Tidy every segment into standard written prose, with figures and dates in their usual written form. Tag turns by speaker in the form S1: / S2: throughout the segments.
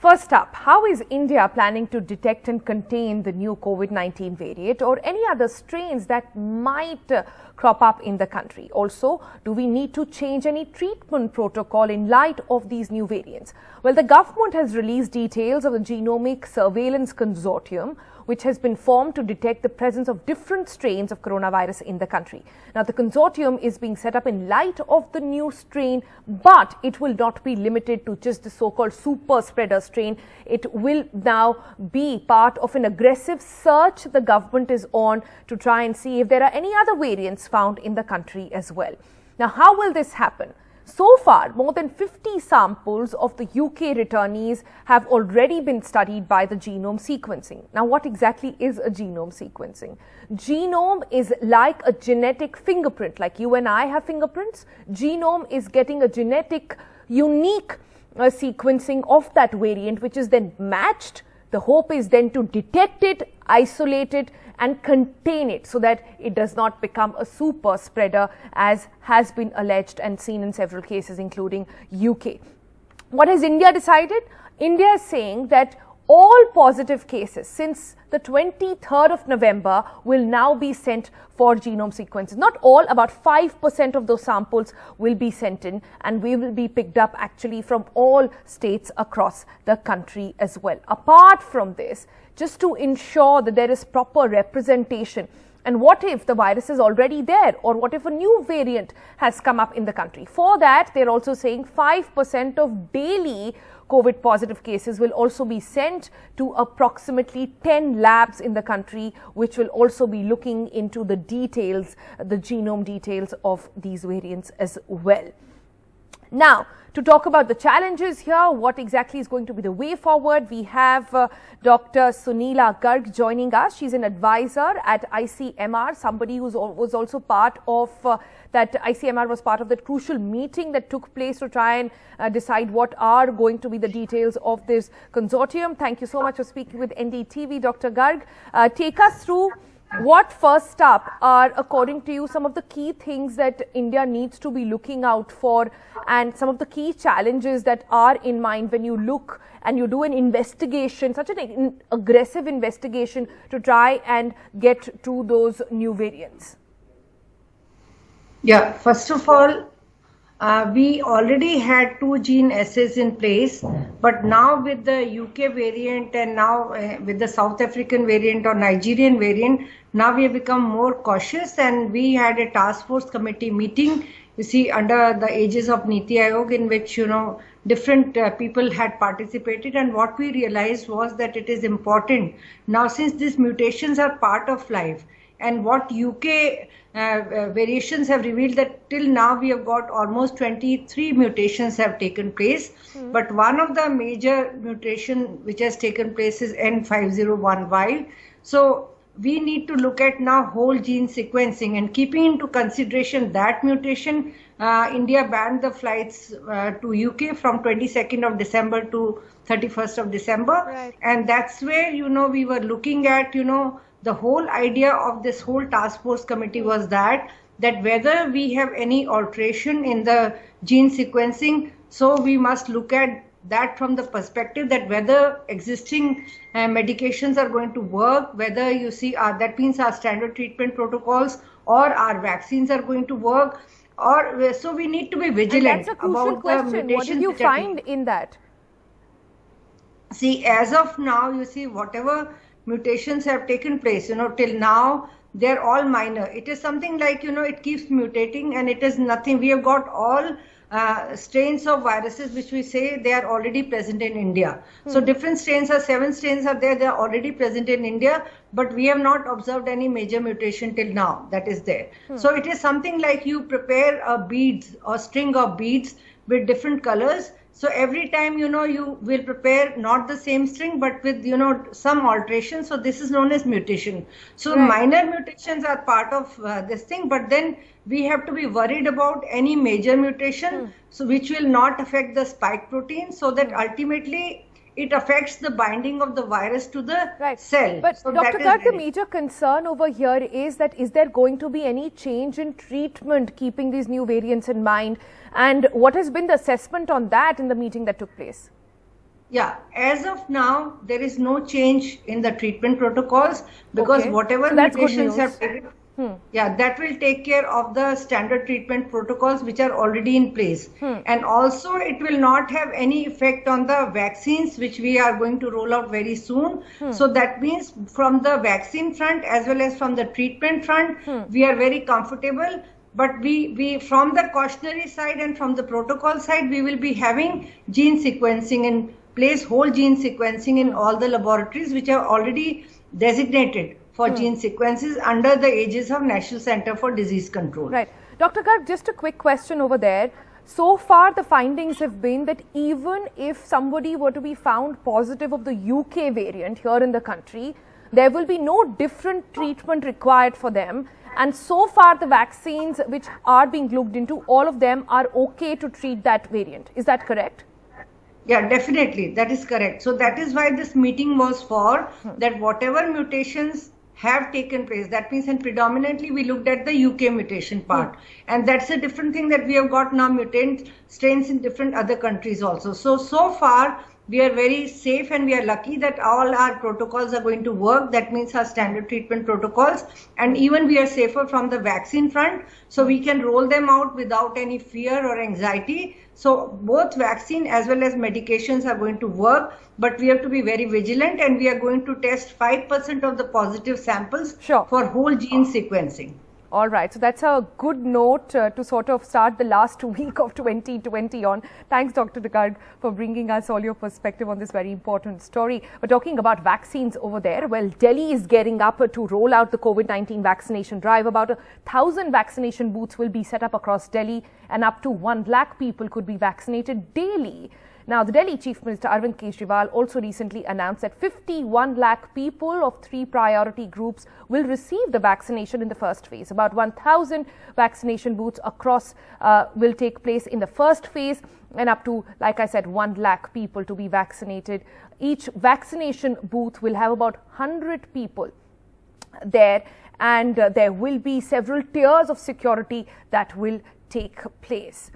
S1: First up, how is India planning to detect and contain the new COVID-19 variant or any other strains that might crop up in the country? Also, do we need to change any treatment protocol in light of these new variants? Well, the government has released details of the Genomic Surveillance Consortium, which has been formed to detect the presence of different strains of coronavirus in the country. Now, the consortium is being set up in light of the new strain, but it will not be limited to just the so-called super spreader strain. It will now be part of an aggressive search the government is on to try and see if there are any other variants found in the country as well. Now, how will this happen? So far, more than 50 samples of the UK returnees have already been studied by the genome sequencing. Now, what exactly is a genome sequencing? Genome is like a genetic fingerprint, like you and I have fingerprints. Genome is getting a genetic, unique sequencing of that variant, which is then matched. The hope is then to detect it, isolate it, and contain it so that it does not become a super spreader, as has been alleged and seen in several cases, including UK. What has India decided? India is saying that all positive cases since the 23rd of November will now be sent for genome sequences. Not all, about 5% of those samples will be sent in, and we will be picked up actually from all states across the country as well. Apart from this, just to ensure that there is proper representation. And what if the virus is already there, or what if a new variant has come up in the country? For that, they're also saying 5% of daily COVID positive cases will also be sent to approximately 10 labs in the country, which will also be looking into the details, the genome details of these variants as well. Now, to talk about the challenges here, what exactly is going to be the way forward, we have Dr. Sunila Garg joining us. She's an advisor at ICMR, somebody who was also part of that ICMR was part of that crucial meeting that took place to try and decide what are going to be the details of this consortium. Thank you so much for speaking with NDTV, Dr. Garg. Take us through what first up are, according to you, some of the key things that India needs to be looking out for, and some of the key challenges that are in mind when you look and you do an investigation, such an aggressive investigation to try and get to those new variants?
S2: Yeah, first of all, we already had 2 gene assays in place, but now with the UK variant and now with the South African variant or Nigerian variant, now we have become more cautious, and we had a task force committee meeting, you see, under the aegis of Niti Aayog, in which, different people had participated, and what we realized was that it is important now, since these mutations are part of life, and what UK variations have revealed that till now we have got almost 23 mutations have taken place. But one of the major mutation which has taken place is N501Y. So we need to look at now whole gene sequencing, and keeping into consideration that mutation, India banned the flights to UK from 22nd of December to 31st of December.
S1: Right.
S2: And that's where, we were looking at, the whole idea of this whole task force committee was that whether we have any alteration in the gene sequencing, so we must look at that from the perspective that whether existing medications are going to work, whether you see that means our standard treatment protocols or our vaccines are going to work, or so we need to be vigilant.
S1: And that's a crucial question. What did you find in that?
S2: See, as of now, you see, whatever mutations have taken place, till now, they're all minor. It is something like, it keeps mutating, and it is nothing. We have got all strains of viruses which we say they are already present in India. So different strains 7 strains are there, they are already present in India, but we have not observed any major mutation till now that is there. So it is something like you prepare a beads or string of beads with different colors. So every time, you will prepare not the same string, but with, some alteration. So this is known as mutation. So minor mutations are part of this thing, but then we have to be worried about any major mutation, so which will not affect the spike protein, so that ultimately it affects the binding of the virus to the cell.
S1: But
S2: so
S1: Dr. Garg, the major concern over here is that is there going to be any change in treatment keeping these new variants in mind? And what has been the assessment on that in the meeting that took place?
S2: Yeah, as of now, there is no change in the treatment protocols because
S1: Okay.
S2: whatever
S1: So that's good
S2: mutations
S1: news.
S2: have taken, yeah, that will take care of the standard treatment protocols which are already in place. And also, it will not have any effect on the vaccines which we are going to roll out very soon. So that means from the vaccine front as well as from the treatment front, we are very comfortable. But we from the cautionary side and from the protocol side, we will be having gene sequencing in place, whole gene sequencing in all the laboratories which are already designated for gene sequences under the aegis of National Center for Disease Control.
S1: Right. Dr. Garg, just a quick question over there. So far, the findings have been that even if somebody were to be found positive of the UK variant here in the country, there will be no different treatment required for them. And so far, the vaccines which are being looked into, all of them are okay to treat that variant. Is that correct?
S2: Yeah, definitely. That is correct. So that is why this meeting was for, that whatever mutations have taken place, that means, and predominantly we looked at the UK mutation part. And that's a different thing that we have got now mutant strains in different other countries also. So far, we are very safe and we are lucky that all our protocols are going to work. That means our standard treatment protocols, and even we are safer from the vaccine front, so we can roll them out without any fear or anxiety. So both vaccine as well as medications are going to work, but we have to be very vigilant, and we are going to test 5% of the positive samples for whole gene sequencing.
S1: All right, so that's a good note to sort of start the last week of 2020 on. Thanks, Dr. Garg, for bringing us all your perspective on this very important story. We're talking about vaccines over there. Well, Delhi is gearing up to roll out the COVID-19 vaccination drive. About 1,000 vaccination booths will be set up across Delhi, and up to 1 lakh people could be vaccinated daily. Now, the Delhi Chief Minister Arvind Kejriwal also recently announced that 51 lakh people of 3 priority groups will receive the vaccination in the first phase. About 1,000 vaccination booths across will take place in the first phase, and up to, like I said, 1 lakh people to be vaccinated. Each vaccination booth will have about 100 people there, and there will be several tiers of security that will take place.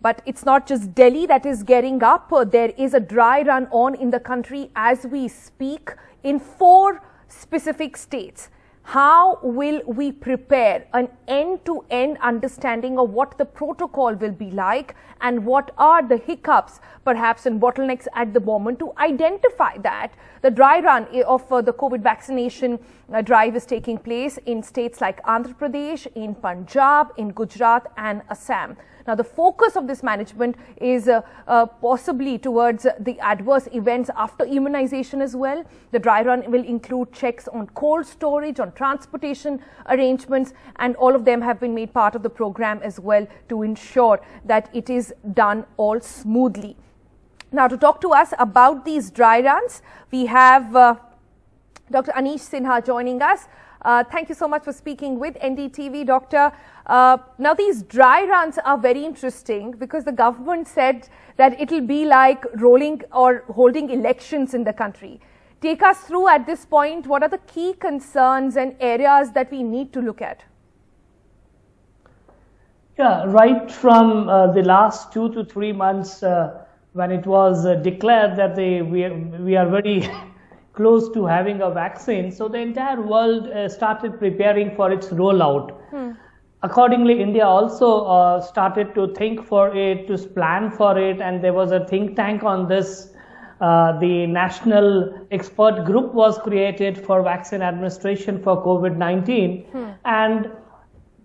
S1: But it's not just Delhi that is gearing up. There is a dry run on in the country as we speak in 4 specific states. How will we prepare an end-to-end understanding of what the protocol will be like, and what are the hiccups, perhaps, and bottlenecks at the moment to identify that? The dry run of the COVID vaccination drive is taking place in states like Andhra Pradesh, in Punjab, in Gujarat and Assam. Now, the focus of this management is possibly towards the adverse events after immunization as well. The dry run will include checks on cold storage, on transportation arrangements, and all of them have been made part of the program as well to ensure that it is done all smoothly. Now, to talk to us about these dry runs, we have Dr. Anish Sinha joining us. Thank you so much for speaking with NDTV, Doctor. Now, these dry runs are very interesting because the government said that it will be like rolling or holding elections in the country. Take us through at this point, what are the key concerns and areas that we need to look at?
S3: Yeah, right from the last 2 to 3 months when it was declared that we are very close to having a vaccine, so the entire world started preparing for its rollout. Accordingly, India also started to think for it, to plan for it, and there was a think tank on this. The National Expert Group was created for vaccine administration for COVID-19, and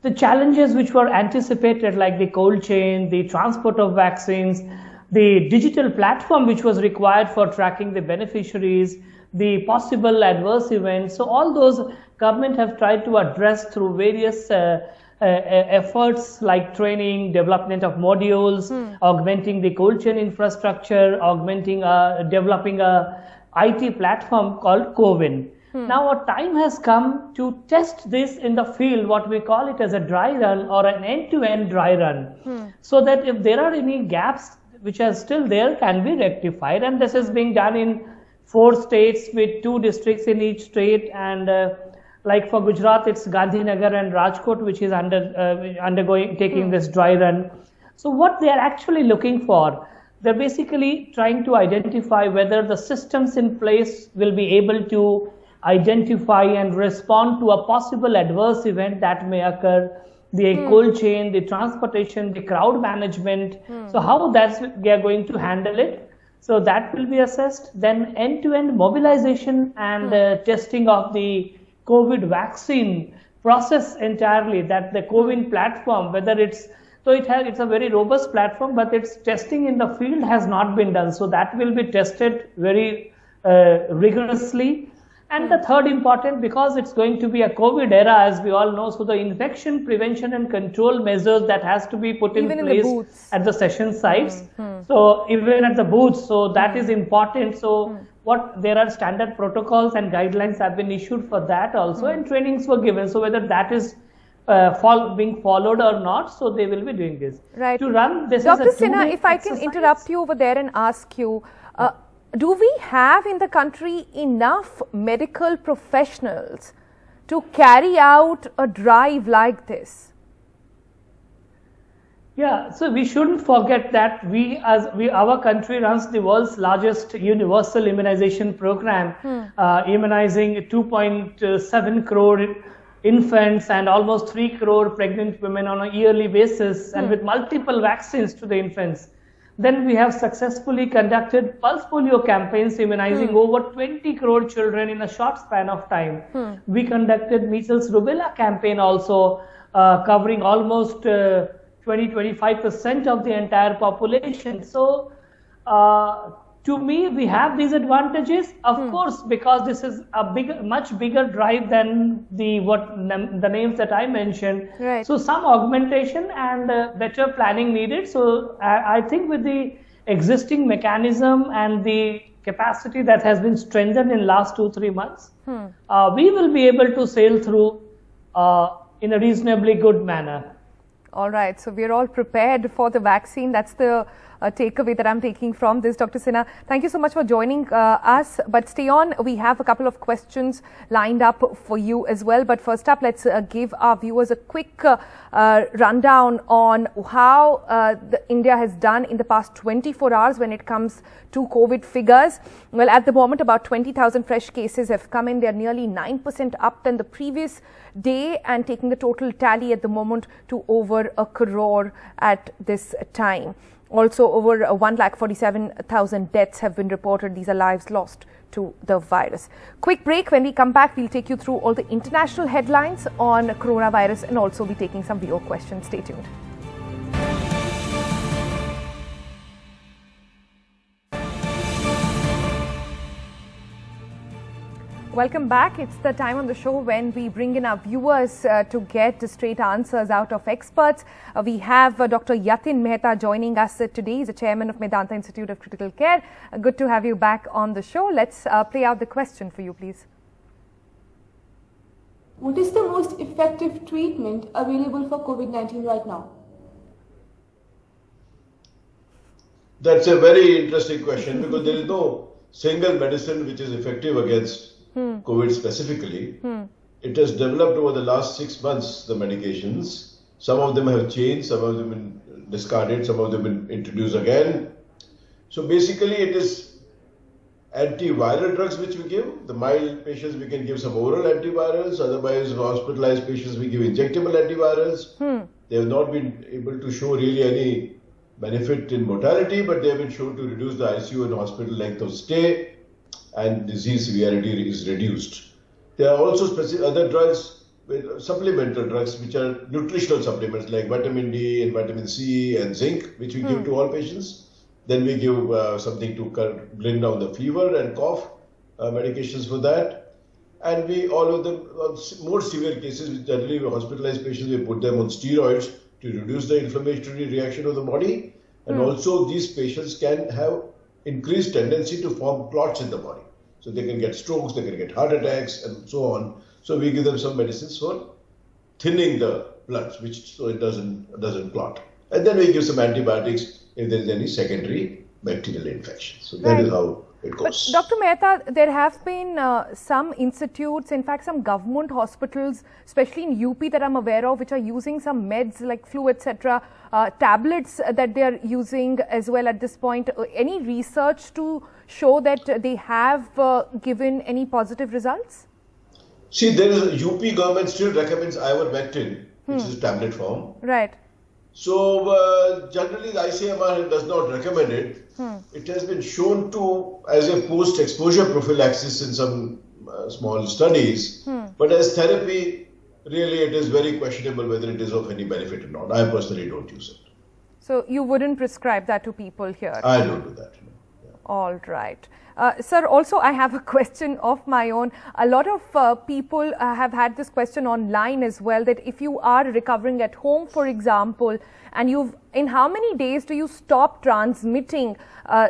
S3: the challenges which were anticipated, like the cold chain, the transport of vaccines, the digital platform which was required for tracking the beneficiaries, the possible adverse events. So all those government have tried to address through various efforts like training, development of modules, augmenting the cold chain infrastructure, developing a IT platform called CoWIN. Now a time has come to test this in the field, what we call it as a dry run or an end-to-end dry run, so that if there are any gaps which are still there can be rectified. And this is being done in 4 states with 2 districts in each state, and like for Gujarat, it's Gandhinagar and Rajkot which is taking this dry run. So what they are actually looking for, they're basically trying to identify whether the systems in place will be able to identify and respond to a possible adverse event that may occur, the cold chain, the transportation, the crowd management. So how they are going to handle it. So that will be assessed. Then end-to-end mobilization and testing of the COVID vaccine process entirely, that the CoWIN platform, whether it's a very robust platform, but its testing in the field has not been done. So that will be tested very rigorously. And the third important, because it's going to be a COVID era, as we all know, so the infection prevention and control measures that has to be put in place at the session sites. So even at the booths, so that is important. So there are standard protocols and guidelines have been issued for that also, and trainings were given. So whether that is being followed or not, so they will be doing this.
S1: Right.
S3: To run this
S1: Dr.
S3: is a
S1: Sinha, if I can interrupt you over there and ask you, do we have in the country enough medical professionals to carry out a drive like this?
S3: Yeah, so we shouldn't forget that our country runs the world's largest universal immunization program, immunizing 2.7 crore infants and almost 3 crore pregnant women on a yearly basis, and with multiple vaccines to the infants. Then we have successfully conducted pulse polio campaigns immunizing over 20 crore children in a short span of time. We conducted measles rubella campaign also, covering almost 20-25% of the entire population. So to me, we have these advantages, of course, because this is a much bigger drive than the names that I mentioned.
S1: Right.
S3: So some augmentation and better planning needed. So I think with the existing mechanism and the capacity that has been strengthened in last 2-3 months, we will be able to sail through in a reasonably good manner.
S1: All right, so we're all prepared for the vaccine. That's the takeaway that I'm taking from this. Dr. Sinha, thank you so much for joining us. But stay on. We have a couple of questions lined up for you as well. But first up, let's give our viewers a quick rundown on how India has done in the past 24 hours when it comes to COVID figures. Well, at the moment, about 20,000 fresh cases have come in. They're nearly 9% up than the previous day, and taking the total tally at the moment to over 1 crore at this time. Also, over 1,47,000 deaths have been reported. These are lives lost to the virus. Quick break. When we come back, we'll take you through all the international headlines on coronavirus and also be taking some viewer questions. Stay tuned. Welcome back. It's the time on the show when we bring in our viewers to get straight answers out of experts. We have Dr. Yatin Mehta joining us today. He's the chairman of Medanta Institute of Critical Care. Good to have you back on the show. Let's play out the question for you, please.
S4: What is the most effective treatment available for COVID-19 right now?
S5: That's a very interesting question because there is no single medicine which is effective against COVID specifically. It has developed over the last 6 months, the medications. Some of them have changed, some of them have been discarded, some of them have been introduced again. So basically it is antiviral drugs which we give. The mild patients we can give some oral antivirals, otherwise hospitalized patients we give injectable antivirals. They have not been able to show really any benefit in mortality, but they have been shown to reduce the ICU and hospital length of stay, and disease severity is reduced. There are also specific other drugs, supplemental drugs, which are nutritional supplements like vitamin D and vitamin C and zinc, which we give to all patients. Then we give something to bring down the fever and cough, medications for that. And all of them, more severe cases, which generally hospitalized patients, we put them on steroids to reduce the inflammatory reaction of the body. And also these patients can have increased tendency to form clots in the body. So they can get strokes, they can get heart attacks and so on. So we give them some medicines for thinning the blood, so it doesn't clot. And then we give some antibiotics if there is any secondary bacterial infection. So that is how it
S1: But
S5: goes.
S1: Dr. Mehta, there have been some institutes, in fact some government hospitals, especially in UP that I'm aware of, which are using some meds like flu, etc., tablets that they are using as well at this point. Any research to show that they have given any positive results?
S5: See, there is a UP government still recommends ivermectin, which is tablet form.
S1: Right.
S5: So generally the ICMR does not recommend it. It has been shown to as a post-exposure prophylaxis in some small studies, but as therapy, really it is very questionable whether it is of any benefit or not. I personally don't use it.
S1: So you wouldn't prescribe that to people here?
S5: I don't do that. No. Yeah.
S1: All right. Sir, also I have a question of my own. A lot of people have had this question online as well, that if you are recovering at home, for example, and in how many days do you stop transmitting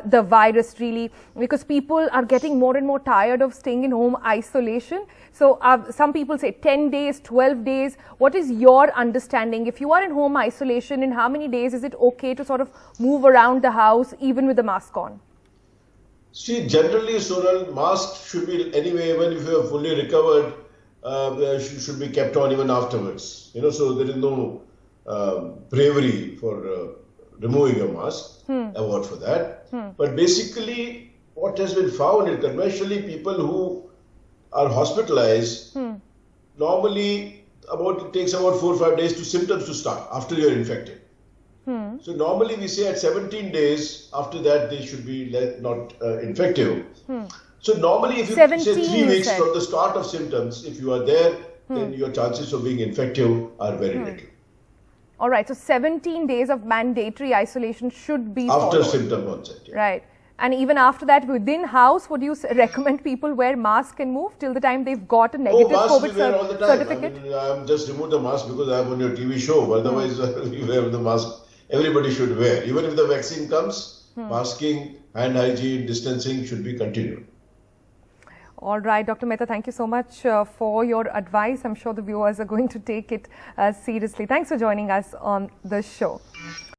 S1: the virus really? Because people are getting more and more tired of staying in home isolation. So some people say 10 days, 12 days. What is your understanding? If you are in home isolation, in how many days is it okay to sort of move around the house even with the mask on?
S5: See, generally, Sonal, mask should be anyway, even if you are fully recovered, should be kept on even afterwards. So there is no bravery for removing your mask, award for that. But basically, what has been found is conventionally people who are hospitalized, normally it takes about 4 or 5 days to symptoms to start after you are infected. So normally we say at 17 days after that they should be not infective. So normally if you say 3 weeks from the start of symptoms, if you are there, then your chances of being infective are very little.
S1: All right, so 17 days of mandatory isolation should be
S5: after
S1: followed.
S5: Symptom onset. Yeah.
S1: Right. And even after that, within house, would you recommend people wear mask and move till the time they've got a negative COVID
S5: we wear all the time.
S1: certificate?
S5: I'm just remove the mask because I'm on your TV show. Otherwise, we wear the mask. Everybody should wear. Even if the vaccine comes, masking, hand hygiene, distancing should be continued.
S1: All right, Dr. Mehta, thank you so much for your advice. I'm sure the viewers are going to take it seriously. Thanks for joining us on the show.